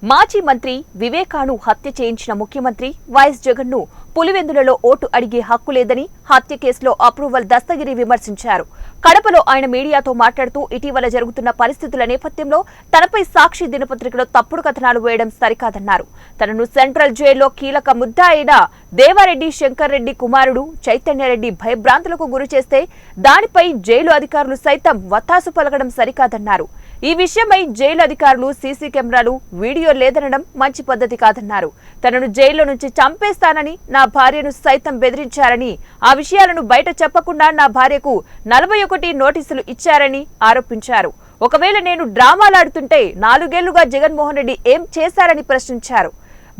మాజీ మంత్రి వివేకాను హత్య చేయించిన ముఖ్యమంత్రి వైఎస్ జగన్ను పులివెందులలో ఓటు అడిగే హక్కు లేదని హత్య కేసులో అప్రూవల్ దస్తగిరి విమర్శించారు. కడపలో ఆయన మీడియాతో మాట్లాడుతూ ఇటీవల జరుగుతున్న పరిస్థితుల నేపథ్యంలో తనపై సాక్షి దినపత్రికలో తప్పుడు కథనాలు వేయడం సరికాదన్నారు. తనను సెంట్రల్ జైల్లో కీలక ముద్దా అయిన దేవారెడ్డి శంకర్ రెడ్డి కుమారుడు చైతన్యరెడ్డి భయభ్రాంతులకు గురి చేస్తే దానిపై జైలు అధికారులు సైతం వత్తాసు పలకడం సరికాదన్నారు. ఈ విషయమై జైలు అధికారులు సీసీ కెమెరాలు వీడియో లేదనడం మంచి పద్ధతి కాదన్నారు. తనను జైల్లో నుంచి చంపేస్తానని నా భార్యను సైతం బెదిరించారని, ఆ విషయాలను బయట చెప్పకుండా నా భార్యకు 41 నోటీసులు ఇచ్చారని ఆరోపించారు. ఒకవేళ నేను డ్రామాలాడుతుంటే 4 ఏళ్లుగా జగన్మోహన్ రెడ్డి ఏం చేశారని ప్రశ్నించారు.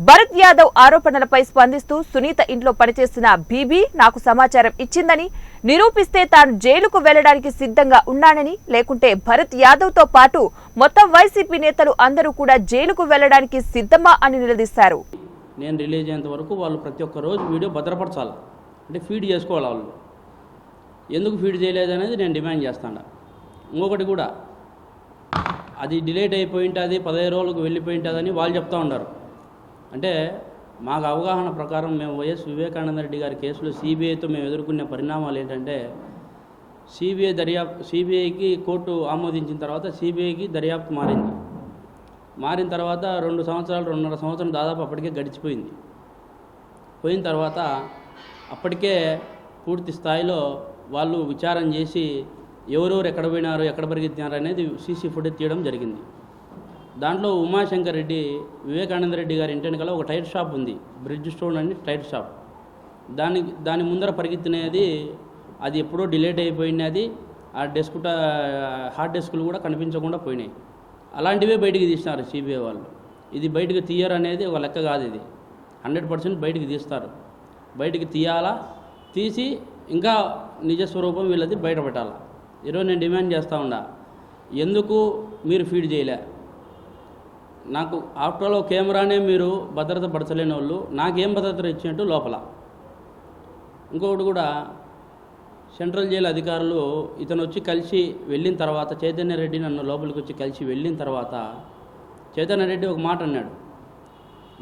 భరత్ యాదవ్ ఆరోపణలపై స్పందిస్తూ సునీత ఇంట్లో పనిచేస్తున్న బీబీ నాకు సమాచారం ఇచ్చిందని, నిరూపిస్తే తాను జైలుకు వెళ్లడానికి సిద్ధంగా ఉన్నానని, లేకుంటే భరత్ యాదవ్ తో పాటు మొత్తం వైసీపీ నేతలు అందరూ కూడా జైలుకు వెళ్లడానికి సిద్ధమా అని నిలదీశారు. నేను రిలీజ్ అయ్యేంత వరకు వాళ్ళు ప్రతి ఒక్క రోజు వీడియో భద్రపరచాలి, అంటే ఫీడ్ చేసుకోవాలి. వాళ్ళు ఎందుకు ఫీడ్ చేయలేదనేది నేను డిమాండ్ చేస్తాను. ఇంకొకటి కూడా అది డిలేట్ అయిపోయి ఉంటుంది, 15 రోజులకు వెళ్ళిపోయి ఉంటుందని వాళ్ళు చెప్తూ ఉన్నారు. అంటే మాకు అవగాహన ప్రకారం మేము వైఎస్ వివేకానంద రెడ్డి గారి కేసులో సిబిఐతో మేము ఎదుర్కొనే పరిణామాలు ఏంటంటే, సిబిఐకి కోర్టు ఆమోదించిన తర్వాత సిబిఐకి దర్యాప్తు మారిన తర్వాత 2 సంవత్సరాలు 2.5 సంవత్సరం దాదాపు అప్పటికే గడిచిపోయింది. పోయిన తర్వాత అప్పటికే పూర్తి స్థాయిలో వాళ్ళు విచారణ చేసి ఎవరెవరు ఎక్కడ పోయినారు, ఎక్కడ పరిగెత్తినారు అనేది సీసీ ఫుటేజ్ తీయడం జరిగింది. దాంట్లో ఉమాశంకర్ రెడ్డి వివేకానంద రెడ్డి గారి ఇంటి వెనకాల ఒక టైర్ షాప్ ఉంది, బ్రిడ్జ్ స్టోన్ అని టైర్ షాప్. దాని ముందర పరిగెత్తినది అది ఎప్పుడో డిలేట్ అయిపోయినది. ఆ హార్డ్ డెస్కులు కూడా కనిపించకుండా పోయినాయి. అలాంటివే బయటికి తీసినారు సిబిఐ వాళ్ళు. ఇది బయటకు తీయరు అనేది ఒక లెక్క కాదు. ఇది 100% బయటికి తీస్తారు. బయటికి తీయాలా, తీసి ఇంకా నిజస్వరూపం వీళ్ళది బయట పెట్టాలా. ఈరోజు నేను డిమాండ్ చేస్తూ ఉన్నా, ఎందుకు మీరు ఫీడ్ చేయలే? నాకు ఆఫ్టర్ ఆల్ కెమెరానే మీరు భద్రత పరచలేని వాళ్ళు నాకేం భద్రత ఇచ్చినట్టు లోపల. ఇంకొకటి కూడా, సెంట్రల్ జైలు అధికారులు ఇతను వచ్చి కలిసి వెళ్ళిన తర్వాత, చైతన్యరెడ్డి నన్ను లోపలికి వచ్చి కలిసి వెళ్ళిన తర్వాత చైతన్యరెడ్డి ఒక మాట అన్నాడు,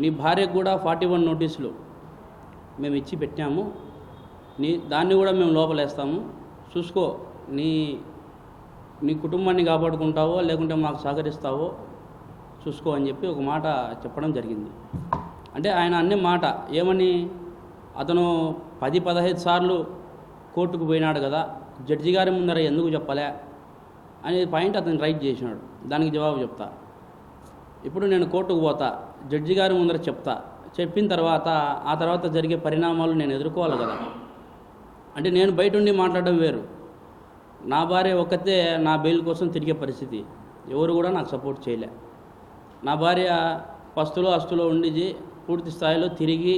నీ భార్యకు కూడా 41 నోటీసులు మేము ఇచ్చి పెట్టాము, దాన్ని కూడా మేము లోపలేస్తాము, చూసుకో, నీ కుటుంబాన్ని కాపాడుకుంటావో లేకుంటే మాకు సహకరిస్తావో చూసుకో అని చెప్పి ఒక మాట చెప్పడం జరిగింది. అంటే ఆయన అనే మాట ఏమని, అతను 10-15 సార్లు కోర్టుకు పోయినాడు కదా, జడ్జి గారి ముందర ఎందుకు చెప్పలే అనే పాయింట్ అతను రైట్ చేసినాడు. దానికి జవాబు చెప్తా. ఇప్పుడు నేను కోర్టుకు పోతా, జడ్జి గారి ముందర చెప్పిన తర్వాత ఆ తర్వాత జరిగే పరిణామాలు నేను ఎదుర్కోవాలి కదా. అంటే నేను బయట ఉండి మాట్లాడడం వేరు, నా భార్య ఒక్కతే నా బెయిల్ కోసం తిరిగే పరిస్థితి, ఎవరు కూడా నాకు సపోర్ట్ చేయలే. నా భార్య పస్తులో అస్తులో ఉండి పూర్తి స్థాయిలో తిరిగి